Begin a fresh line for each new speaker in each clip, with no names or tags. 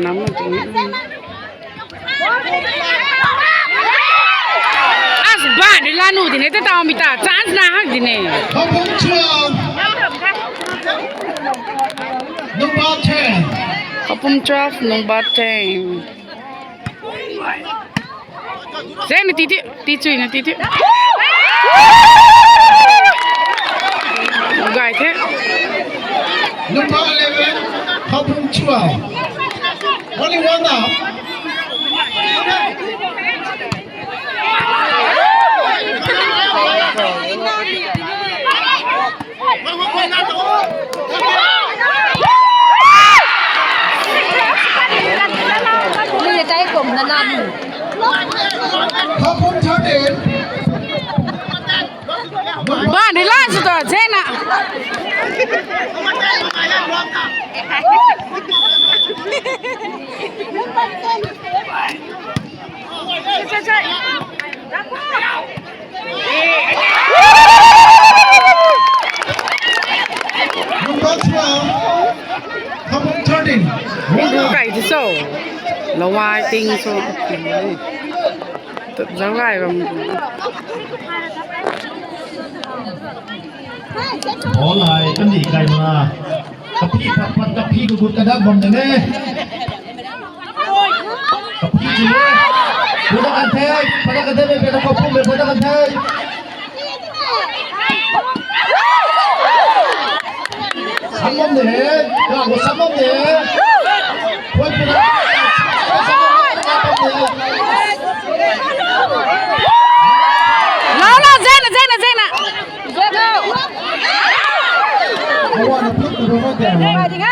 น้ำมันตรงนี้บ้านนี่ลานูดิเนตตามิตาจานส์นะฮักดิเน
ขอบคุณช่วงน้องบาเทน
ขอบคุณจ้าน้องบาเทนเจ้านี่ตีจุยนะตีไก่เท่
น้องบาเลเวนขอบคุณช่วงวันนี้วันน่ะ
มีใจกลมนั่น
ขอบคุณชาเด่น
บ้านในร้านสุดเช่นน่ะใช่ดูไก่ที่โซ่ละวายติ้งโซ่จังไรบ้าง
โอ้ลายกันดีไก่มากับพี่พัดกับพี่กุดกระดับบนเลยกับพี่จีพุทธกันเทยพุทธกันเทยไม่เป็นตะกบพุ่งเป็นพุทธกันเทยสามมเดือนก็หัวสามมเดือนวันเป็น
น้องเจ๊นะ
เพราะว่าเราพูดถึงว่าแต่
จริงไง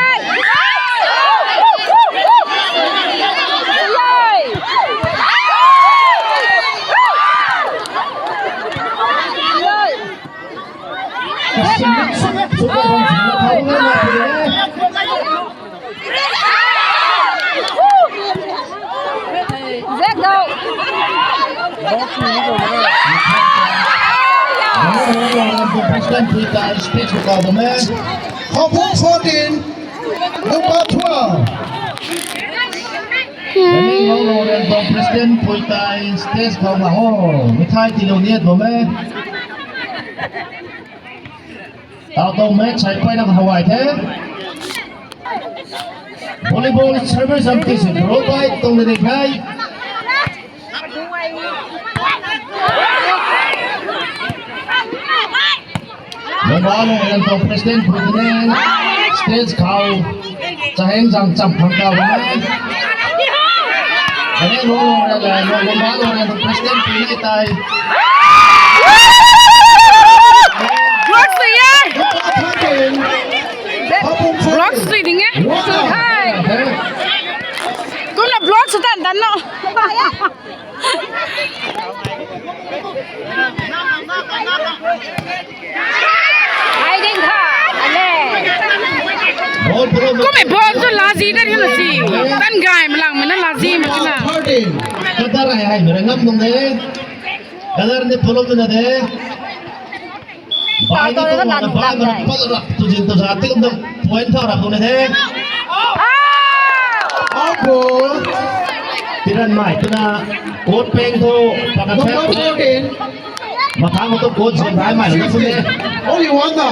President Puita speech with all the men. ขอบคุณ14 number 12. วันนี้น้องโรเรนของ President Puita stage ของมาโอ้ไม่ใช่ที่เราเนี่ยตัวแม่เอาตัวแม่ใช้ไปนักฮาวายเท่วอลเลย์บอลเซอร์วิสอันที่สุดโรบายตรงนี้ใครน้องโรเรนของ President Puita stage เขาจะเห็นจังจำพังเก่าไหมอันนี้น้องโรเรนของ President Puita
blog street dinge hai kumla blog sutan danno
hai ding tha ale
kume bom to lazi da hilo si tan gai malang mana lazi makina
kadar hai mere ngam dong de kadar ne follow na de bike तो ना बाइक में पल रख तुझे तो जाते कब तक पॉइंट था रखो ने थे आपको तिरन माइक ना कोट पेंग तो पकड़ से माथा में तो कोट से भाई माइक ना सुने only one ना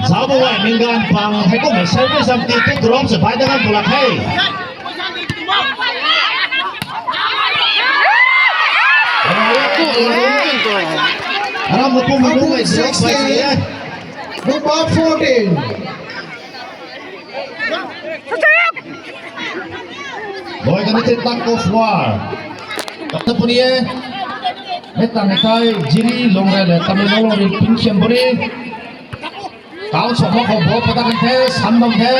sao bộ vậy mình gan bằng hay có phải xem cái something cái drop sẽ phải dengan bola hay Alam mo may 16 number 14 Boy ganito tank of war Kapta po niya Metang itay jiri longrele tamilolo rin pinsyang buri Kaon sa mga kobo patakan te sambang te